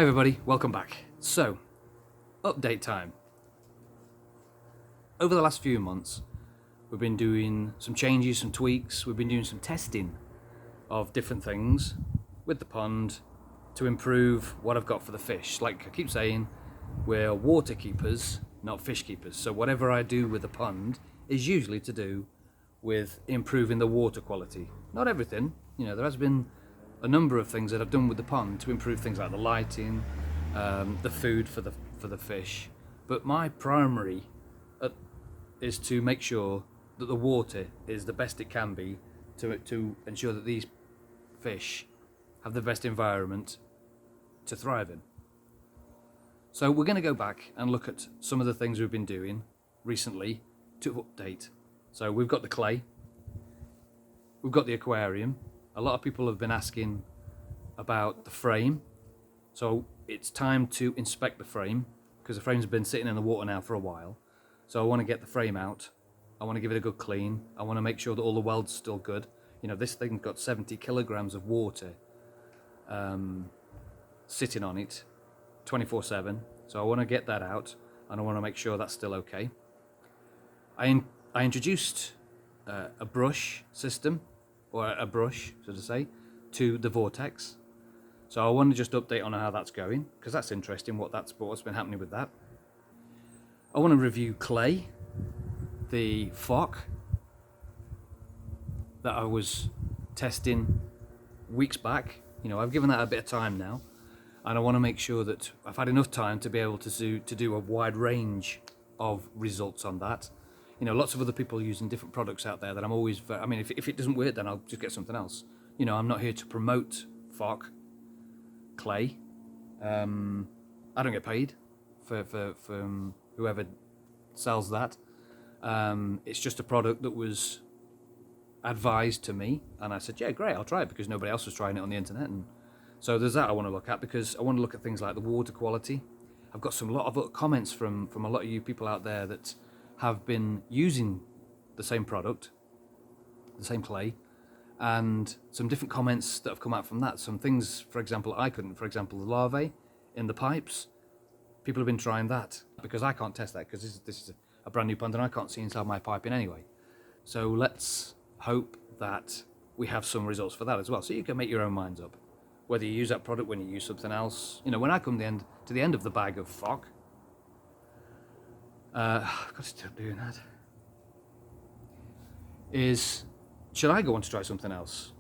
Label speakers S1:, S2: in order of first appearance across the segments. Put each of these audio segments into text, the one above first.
S1: Hi everybody, welcome back. So, update time. Over the last few months, we've been doing some changes, some tweaks, we've been doing some testing of different things with the pond to improve what I've got for the fish. Like I keep saying, we're water keepers, not fish keepers. So whatever I do with the pond is usually to do with improving the water quality. Not everything, you know, there has been a number of things that I've done with the pond to improve things like the lighting, the food for the fish. But my primary is to make sure that the water is the best it can be to ensure that these fish have the best environment to thrive in. So we're going to go back and look at some of the things we've been doing recently to update. So we've got the clay, we've got the aquarium. A lot of people have been asking about the frame, so it's time to inspect the frame because the frame's been sitting in the water now for a while. So I want to get the frame out, I want to give it a good clean, I want to make sure that all the welds are still good. You know, this thing's got 70 kilograms of water sitting on it 24/7, so I want to get that out and I want to make sure that's still okay. I introduced a brush system, or a brush, so to say, to the vortex. So I want to just update on how that's going, because that's interesting, what's been happening with that. I want to review clay, the FOC that I was testing weeks back. You know, I've given that a bit of time now, and I want to make sure that I've had enough time to be able to do a wide range of results on that. You know, lots of other people using different products out there that I'm always, I mean, if it doesn't work, then I'll just get something else. You know, I'm not here to promote FOC clay. I don't get paid for whoever sells that. It's just a product that was advised to me, and I said, yeah, great, I'll try it, because nobody else was trying it on the internet. And so there's that I want to look at, because I want to look at things like the water quality. I've got a lot of comments from a lot of you people out there that have been using the same product, the same clay, and some different comments that have come out from that. Some things, for example, I couldn't. For example, the larvae in the pipes, people have been trying that, because I can't test that, because this is a brand new pond and I can't see inside my piping anyway. So let's hope that we have some results for that as well, so you can make your own minds up whether you use that product, when you use something else. You know, when I come to the end of the bag of FOC, I've got to stop doing that, is, should I go on to try something else?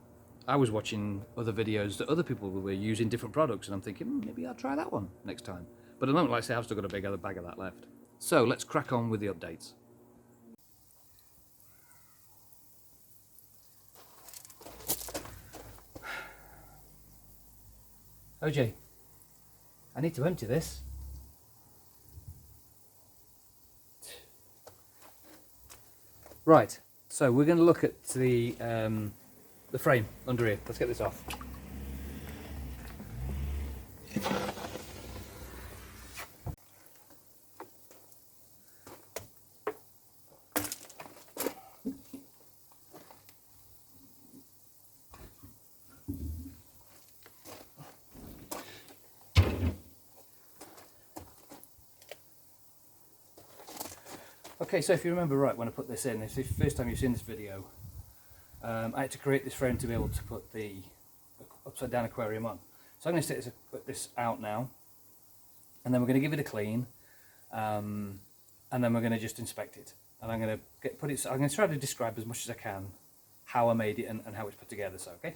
S1: I was watching other videos that other people were using different products, and I'm thinking, maybe I'll try that one next time. But at the moment, like I say, I've still got a big other bag of that left. So let's crack on with the updates. OJ, I need to empty this. Right, so we're going to look at the frame under here. Let's get this off. Okay, so if you remember right when I put this in, it's the first time you've seen this video, I had to create this frame to be able to put the upside down aquarium on. So I'm going to put this out now, and then we're going to give it a clean, and then we're going to just inspect it. And I'm going to I'm going to try to describe as much as I can how I made it and how it's put together. So okay.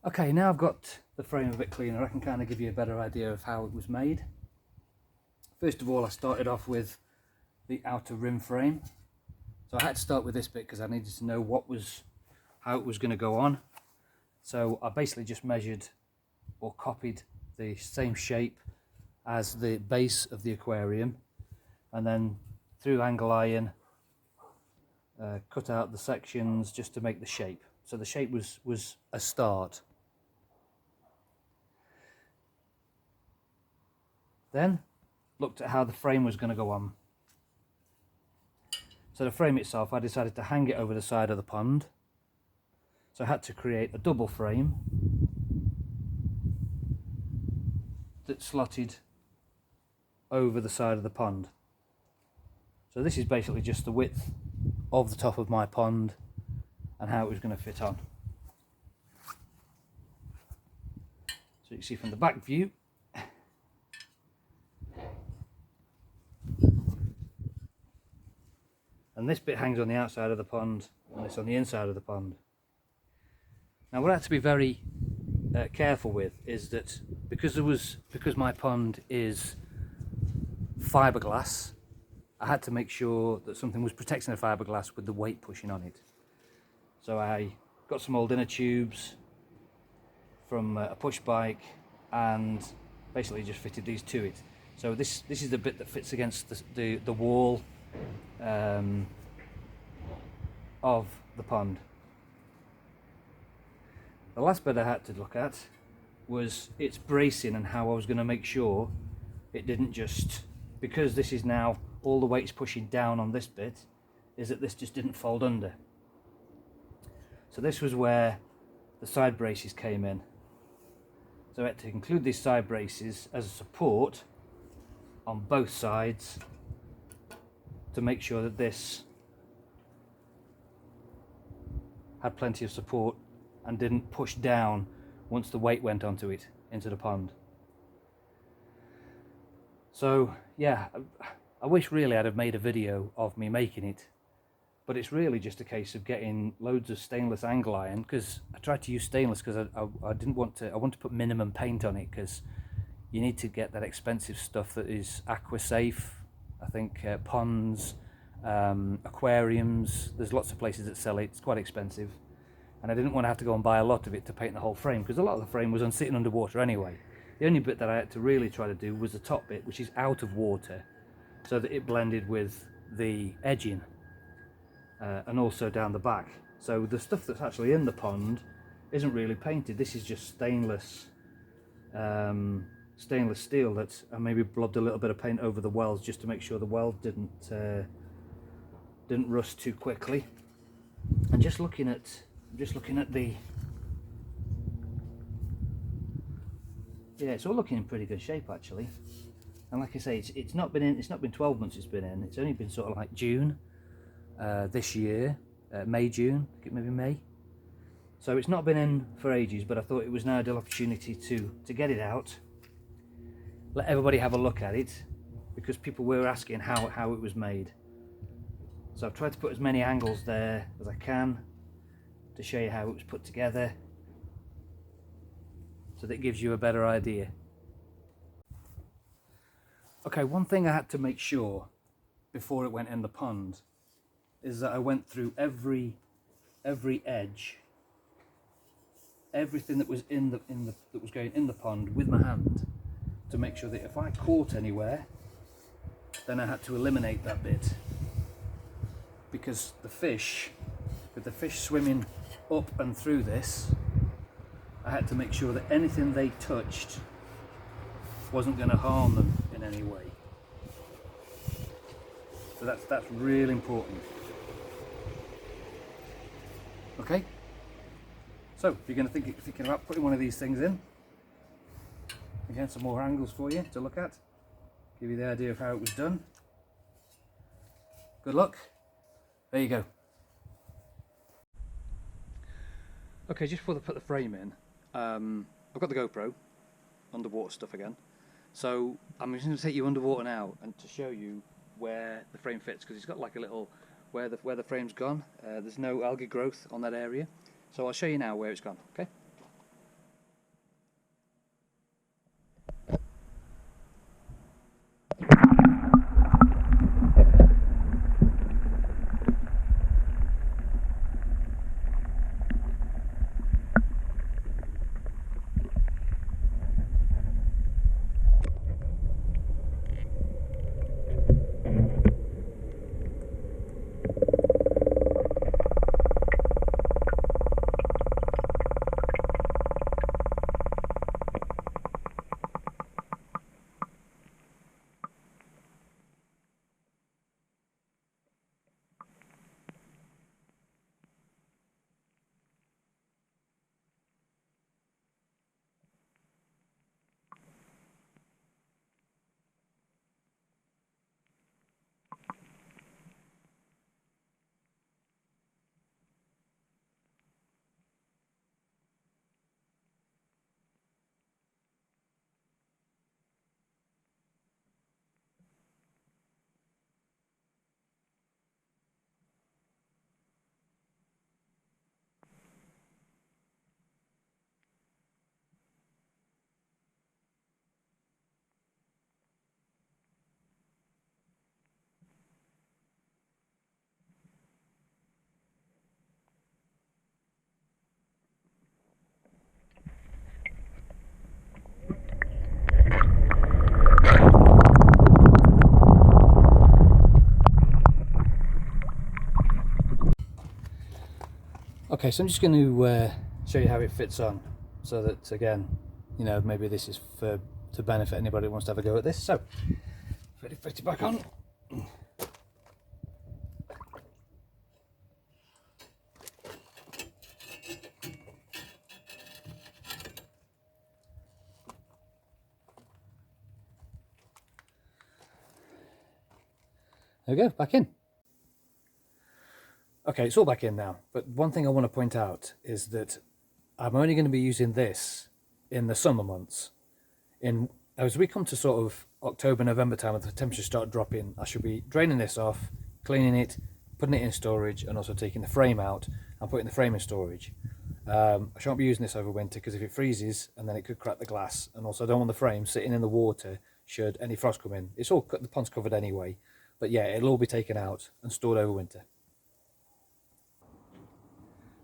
S1: Okay, now I've got the frame a bit cleaner, I can kind of give you a better idea of how it was made. First of all, I started off with the outer rim frame. So I had to start with this bit because I needed to know how it was going to go on. So I basically just measured or copied the same shape as the base of the aquarium, and then through angle iron cut out the sections just to make the shape. So the shape was a start. Then looked at how the frame was going to go on. So the frame itself, I decided to hang it over the side of the pond. So I had to create a double frame that slotted over the side of the pond. So this is basically just the width of the top of my pond and how it was going to fit on. So you can see from the back view, and this bit hangs on the outside of the pond and this on the inside of the pond. Now what I had to be very careful with is that because my pond is fiberglass, I had to make sure that something was protecting the fiberglass with the weight pushing on it. So I got some old inner tubes from a push bike and basically just fitted these to it. So this is the bit that fits against the wall of the pond. The last bit I had to look at was its bracing and how I was going to make sure it didn't just, because this is now all the weight's pushing down on this bit, is that this just didn't fold under. So this was where the side braces came in. So I had to include these side braces as a support on both sides to make sure that this had plenty of support and didn't push down once the weight went onto it into the pond. So yeah, I wish really I'd have made a video of me making it, but it's really just a case of getting loads of stainless angle iron, because I tried to use stainless because I didn't want to, I want to put minimum paint on it, because you need to get that expensive stuff that is aqua safe. I think ponds, aquariums, there's lots of places that sell it. It's quite expensive, and I didn't want to have to go and buy a lot of it to paint the whole frame, because a lot of the frame was sitting underwater anyway. The only bit that I had to really try to do was the top bit, which is out of water, so that it blended with the edging and also down the back. So the stuff that's actually in the pond isn't really painted. This is just stainless steel that I maybe blobbed a little bit of paint over the wells just to make sure the wells didn't rust too quickly. And just looking at the, yeah, it's all looking in pretty good shape actually. And like I say, it's not been 12 months it's been in. It's only been sort of like June this year, May, June, maybe May. So it's not been in for ages, but I thought it was now a good opportunity to get it out, let everybody have a look at it, because people were asking how it was made. So I've tried to put as many angles there as I can to show you how it was put together, so that it gives you a better idea. Okay, one thing I had to make sure before it went in the pond is that I went through every edge, everything that was that was going in the pond with my hand, to make sure that if I caught anywhere, then I had to eliminate that bit, because the fish, with the fish swimming up and through this, I had to make sure that anything they touched wasn't going to harm them in any way. So that's really important. Okay, so if you're going to thinking about putting one of these things in, again, some more angles for you to look at, give you the idea of how it was done. Good luck. There you go. Okay, just before I put the frame in, I've got the GoPro, underwater stuff again. So I'm just going to take you underwater now and to show you where the frame fits, because it's got like a little, where the frame's gone, there's no algae growth on that area. So I'll show you now where it's gone, okay? Okay, so I'm just going to show you how it fits on, so that again, you know, maybe this is to benefit anybody who wants to have a go at this. So, ready to fit it back on. There we go, back in. Okay, it's all back in now, but one thing I want to point out is that I'm only going to be using this in the summer months. As we come to sort of October, November time, as the temperatures start dropping, I should be draining this off, cleaning it, putting it in storage, and also taking the frame out and putting the frame in storage. I shan't be using this over winter, because if it freezes, and then it could crack the glass, and also I don't want the frame sitting in the water should any frost come in. It's all, the pond's covered anyway, but yeah, it'll all be taken out and stored over winter.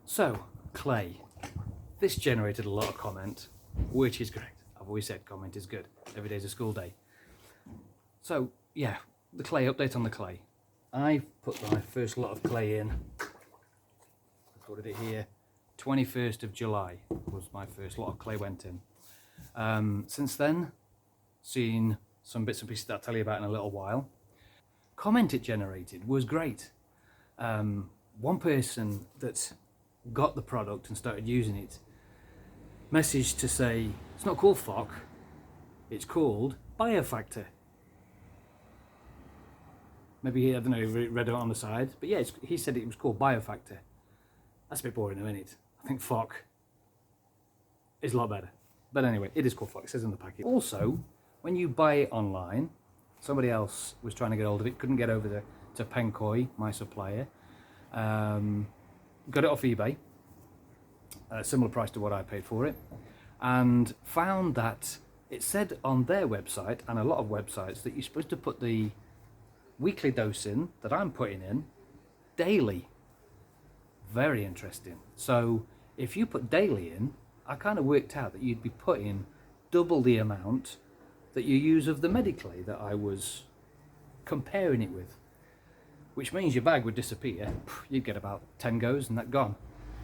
S1: So, clay. This generated a lot of comment, which is great. I've always said comment is good. Every day's a school day. So, yeah, the clay, update on the clay. I put my first lot of clay in, recorded it here, 21st of July was my first lot of clay went in. Since then, seen some bits and pieces that I'll tell you about in a little while. Comment it generated was great. One person that got the product and started using it messaged to say it's not called FOC, it's called Biofactor. Maybe, I don't know, he read it on the side, but yeah, he said it was called Biofactor. That's a bit boring, isn't it? I think FOC is a lot better. But anyway, it is called FOC, it says in the packet. Also, when you buy it online, somebody else was trying to get hold of it, couldn't get over to Penkoi, my supplier. Got it off eBay, a similar price to what I paid for it, and found that it said on their website and a lot of websites that you're supposed to put the weekly dose in that I'm putting in daily. Very interesting. So if you put daily in, I kind of worked out that you'd be putting double the amount that you use of the Mediclay that I was comparing it with, which means your bag would disappear. You'd get about 10 goes and that gone,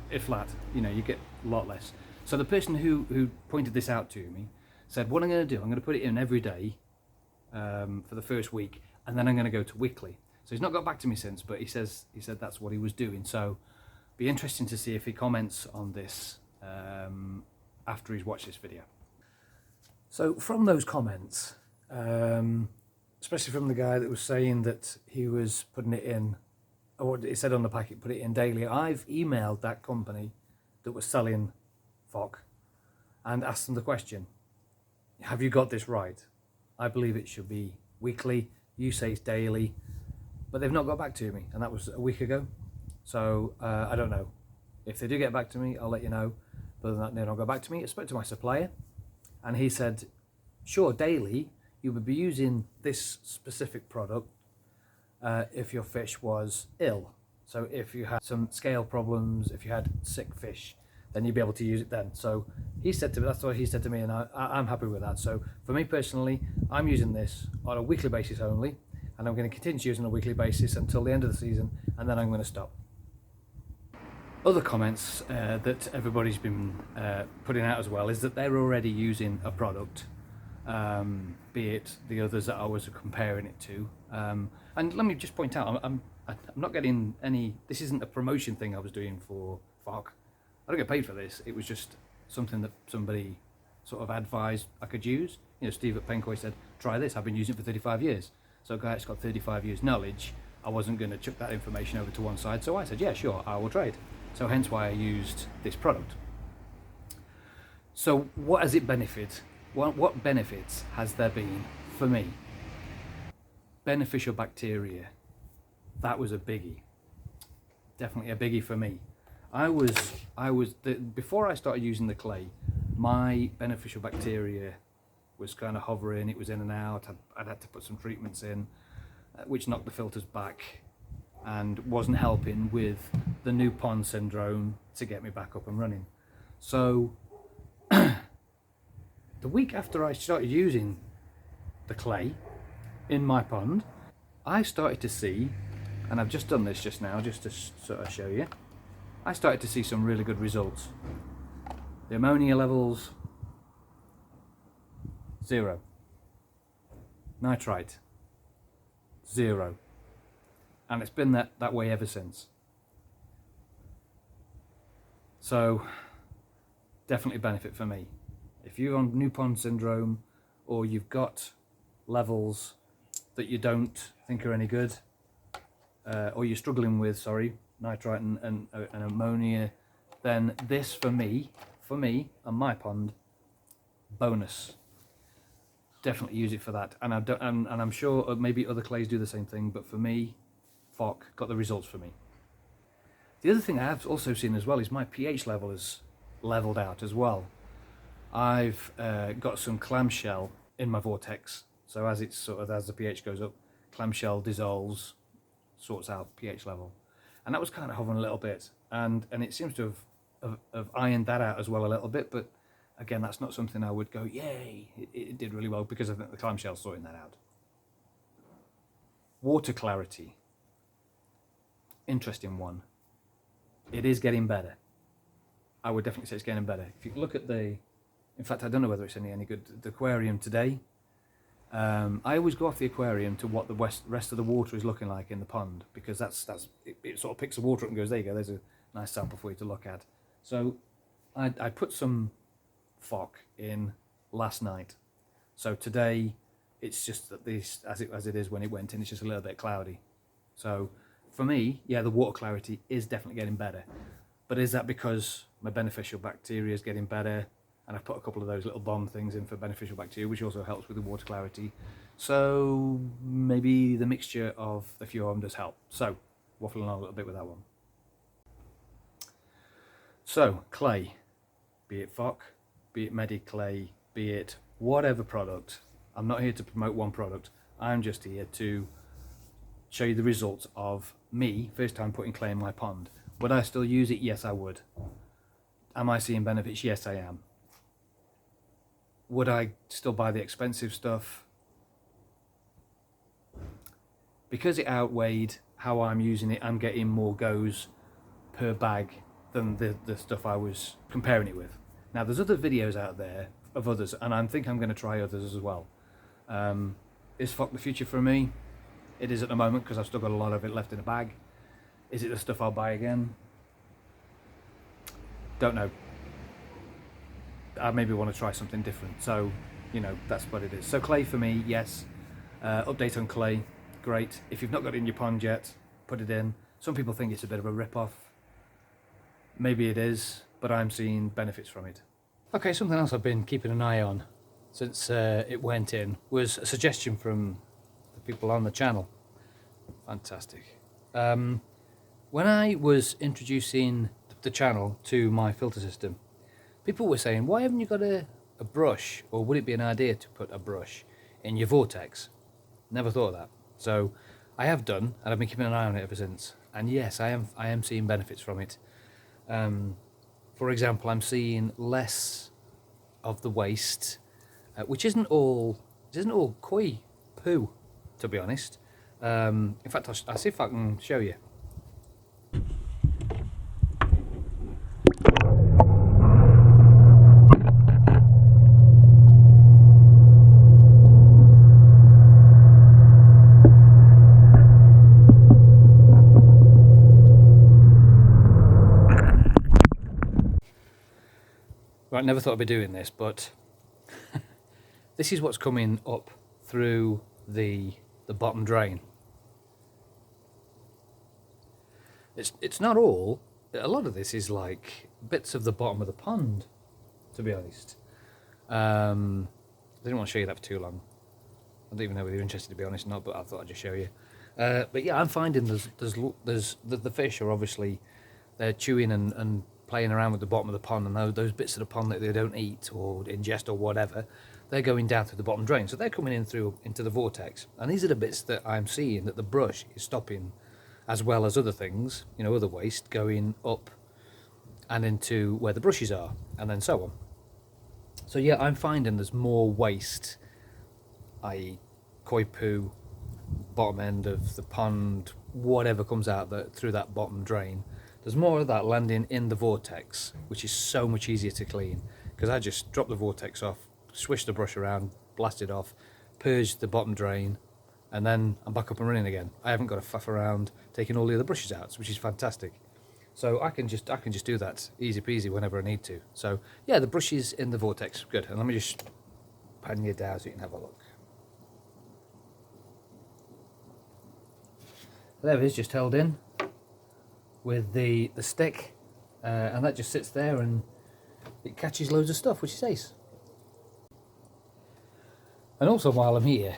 S1: if that, you know, you get a lot less. So the person who pointed this out to me said, what I'm going to do, I'm going to put it in every day for the first week, and then I'm going to go to weekly. So he's not got back to me since, but he said that's what he was doing. So be interesting to see if he comments on this after he's watched this video. So from those comments, especially from the guy that was saying that he was putting it in, or it said on the packet, put it in daily, I've emailed that company that was selling FOC and asked them the question, have you got this right? I believe it should be weekly, you say it's daily, but they've not got back to me, and that was a week ago. So I don't know. If they do get back to me, I'll let you know. But other than that, they don't go back to me. I spoke to my supplier, and he said, sure, daily, you would be using this specific product if your fish was ill. So if you had some scale problems, if you had sick fish, then you'd be able to use it then. So he said to me, that's what he said to me, and I'm happy with that. So for me personally, I'm using this on a weekly basis only, and I'm going to continue to use it on a weekly basis until the end of the season, and then I'm going to stop. Other comments that everybody's been putting out as well is that they're already using a product, be it the others that I was comparing it to. And let me just point out, I'm not getting any, this isn't a promotion thing I was doing for FOC. I don't get paid for this. It was just something that somebody sort of advised I could use. You know, Steve at Pencoy said, try this. I've been using it for 35 years. So a guy that's got 35 years knowledge, I wasn't going to chuck that information over to one side. So I said, yeah, sure, I will trade. So hence why I used this product. So what has it benefited? What benefits has there been for me? Beneficial bacteria. That was a biggie. Definitely a biggie for me. Before I started using the clay, my beneficial bacteria was kind of hovering. It was in and out. I'd had to put some treatments in, which knocked the filters back and wasn't helping with the new pond syndrome to get me back up and running. So the week after I started using the clay in my pond, I started to see, and I've just done this just now just to sort of show you, I started to see some really good results. The ammonia levels, 0. Nitrite, 0. And it's been that way ever since. So definitely benefit for me. If you're on new pond syndrome, or you've got levels that you don't think are any good, or you're struggling with, nitrite and ammonia, then this for me and my pond, bonus. Definitely use it for that. And I'm sure maybe other clays do the same thing, but for me, FOC got the results for me. The other thing I have also seen as well is my pH level has leveled out as well. I've got some clamshell in my vortex, so as the pH goes up, clamshell dissolves, sorts out pH level, and that was kind of hovering a little bit, and it seems to have ironed that out as well a little bit. But again, that's not something I would go, yay, it did really well, because I think the clamshell's sorting that out. Water clarity, interesting one. It is getting better. I would definitely say it's getting better. If you look at in fact, I don't know whether it's any good, the aquarium today. I always go off the aquarium to what the rest of the water is looking like in the pond, because it sort of picks the water up and goes, there you go, there's a nice sample for you to look at. So I put some FOC in last night. So today it's just that this, as it is when it went in, it's just a little bit cloudy. So for me, yeah, the water clarity is definitely getting better. But is that because my beneficial bacteria is getting better? And I've put a couple of those little bomb things in for beneficial bacteria, which also helps with the water clarity. So maybe the mixture of the few of them does help. So waffling on a little bit with that one. So clay, be it FOC, be it Mediclay, be it whatever product. I'm not here to promote one product. I'm just here to show you the results of me first time putting clay in my pond. Would I still use it? Yes, I would. Am I seeing benefits? Yes, I am. Would I still buy the expensive stuff? Because it outweighed how I'm using it, I'm getting more goes per bag than the stuff I was comparing it with. Now, there's other videos out there of others, and I think I'm going to try others as well. Is FOC the future for me? It is at the moment, because I've still got a lot of it left in a bag. Is it the stuff I'll buy again? Don't know. I maybe want to try something different. So, you know, that's what it is. So clay for me, yes. Update on clay, great. If you've not got it in your pond yet, put it in. Some people think it's a bit of a rip-off. Maybe it is. but I'm seeing benefits from it. Okay, something else I've been keeping an eye on since it went in was a suggestion from the people on the channel. Fantastic. When I was introducing the channel to my filter system, people were saying, why haven't you got a brush, or would it be an idea to put a brush in your vortex? Never thought of that. So I have done, and I've been keeping an eye on it ever since. And yes, I am seeing benefits from it. For example, I'm seeing less of the waste, which isn't all koi poo, to be honest. In fact, I'll see if I can show you. Right, never thought I'd be doing this, but this is what's coming up through the bottom drain. It's not all. A lot of this is like bits of the bottom of the pond, to be honest. I didn't want to show you that for too long. I don't even know whether you're interested, to be honest or not, but I thought I'd just show you. But yeah, I'm finding there's the fish are obviously, they're chewing and playing around with the bottom of the pond, and those bits of the pond that they don't eat or ingest or whatever, they're going down through the bottom drain. So they're coming in into the vortex. And these are the bits that I'm seeing that the brush is stopping, as well as other things, you know, other waste going up and into where the brushes are, and then so on. So yeah, I'm finding there's more waste, i.e. koi poo, bottom end of the pond, whatever comes out through that bottom drain. There's more of that landing in the vortex, which is so much easier to clean, because I just drop the vortex off, swish the brush around, blast it off, purge the bottom drain, and then I'm back up and running again. I haven't got to faff around taking all the other brushes out, which is fantastic. So I can just do that easy peasy whenever I need to. So yeah, the brushes in the vortex, good. And let me just pan you down so you can have a look. There it is, just held in with the stick, and that just sits there and it catches loads of stuff, which is ace. And also, while I'm here,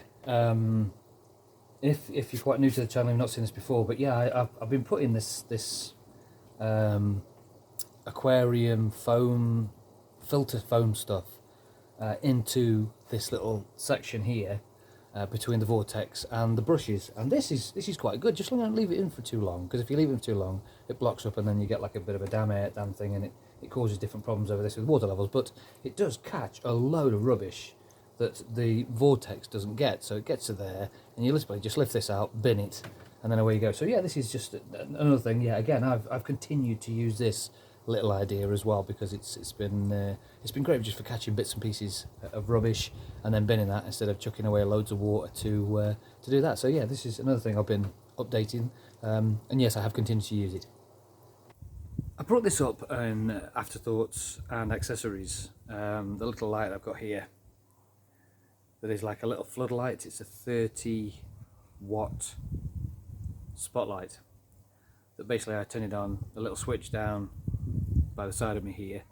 S1: if you're quite new to the channel, you've not seen this before, but yeah, I've been putting this aquarium foam, filter foam stuff into this little section here between the vortex and the brushes, and this is quite good. Just don't leave it in for too long, because if you leave it for too long, it blocks up, and then you get like a bit of a damn thing, and it causes different problems over this with water levels. But it does catch a load of rubbish that the vortex doesn't get, so it gets to there, and you literally just lift this out, bin it, and then away you go. So yeah, this is just another thing. Yeah, again, I've continued to use this little idea as well, because it's been great just for catching bits and pieces of rubbish and then binning that, instead of chucking away loads of water to do that. So yeah, this is another thing I've been updating, and yes, I have continued to use it. I brought this up in afterthoughts and accessories. The little light I've got here, that is like a little floodlight. It's a 30-watt spotlight that basically I turn it on, the little switch down by the side of me here,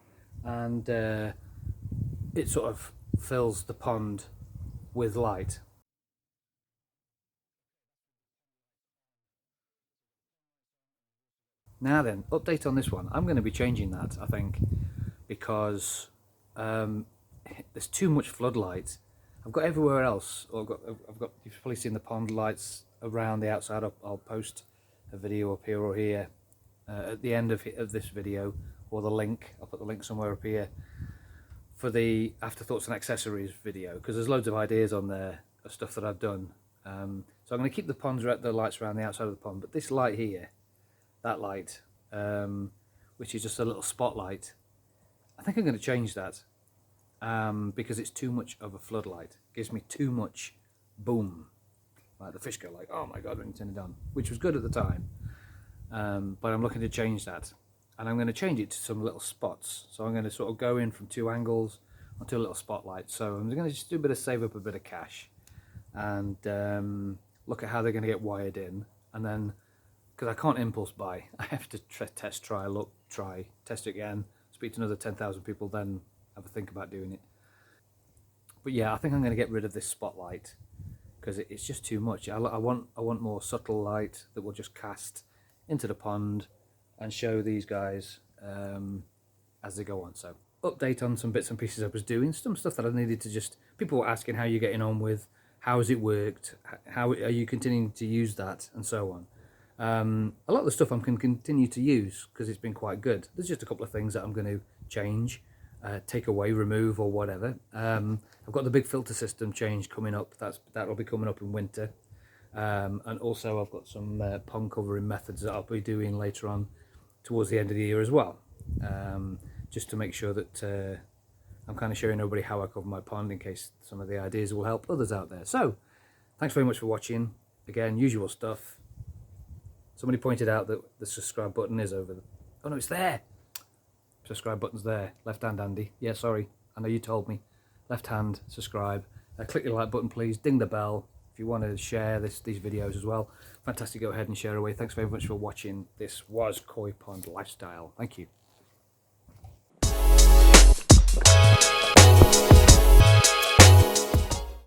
S1: and it sort of fills the pond with light. Now then, update on this one. I'm going to be changing that, I think, because there's too much floodlight. I've got everywhere else, or I've got, you've probably seen the pond lights around the outside. I'll post a video up here or here at the end of this video, or the link. I'll put the link somewhere up here for the afterthoughts and accessories video, because there's loads of ideas on there of stuff that I've done. So I'm going to keep the lights around the outside of the pond, but this light here, that light, which is just a little spotlight, I think I'm going to change that, because it's too much of a floodlight. It gives me too much boom. Like the fish go like, oh my god, when you turn it on, which was good at the time. But I'm looking to change that, and I'm going to change it to some little spots. So I'm going to sort of go in from two angles onto a little spotlight. So I'm going to just do a bit of save up a bit of cash, and look at how they're going to get wired in, and then, because I can't impulse buy, I have to test, try, look, try, test again, speak to another 10,000 people, then have a think about doing it. But yeah, I think I'm going to get rid of this spotlight because it's just too much. I want more subtle light that will just cast into the pond and show these guys as they go on. So update on some bits and pieces I was doing, some stuff that I needed to just, people were asking how you're getting on with, how has it worked, how are you continuing to use that, and so on. A lot of the stuff I can continue to use because it's been quite good. There's just a couple of things that I'm going to change, take away, remove, or whatever. I've got the big filter system change coming up. That'll be coming up in winter. And also I've got some pond covering methods that I'll be doing later on towards the end of the year as well. Just to make sure that I'm kind of showing everybody how I cover my pond in case some of the ideas will help others out there. So thanks very much for watching. Again, usual stuff. Somebody pointed out that the subscribe button is over. Oh no, it's there. Subscribe button's there. Left hand, Andy. Yeah, sorry. I know you told me. Left hand, subscribe. Click the like button, please. Ding the bell. If you want to share these videos as well, fantastic. Go ahead and share away. Thanks very much for watching. This was Koi Pond Lifestyle. Thank you.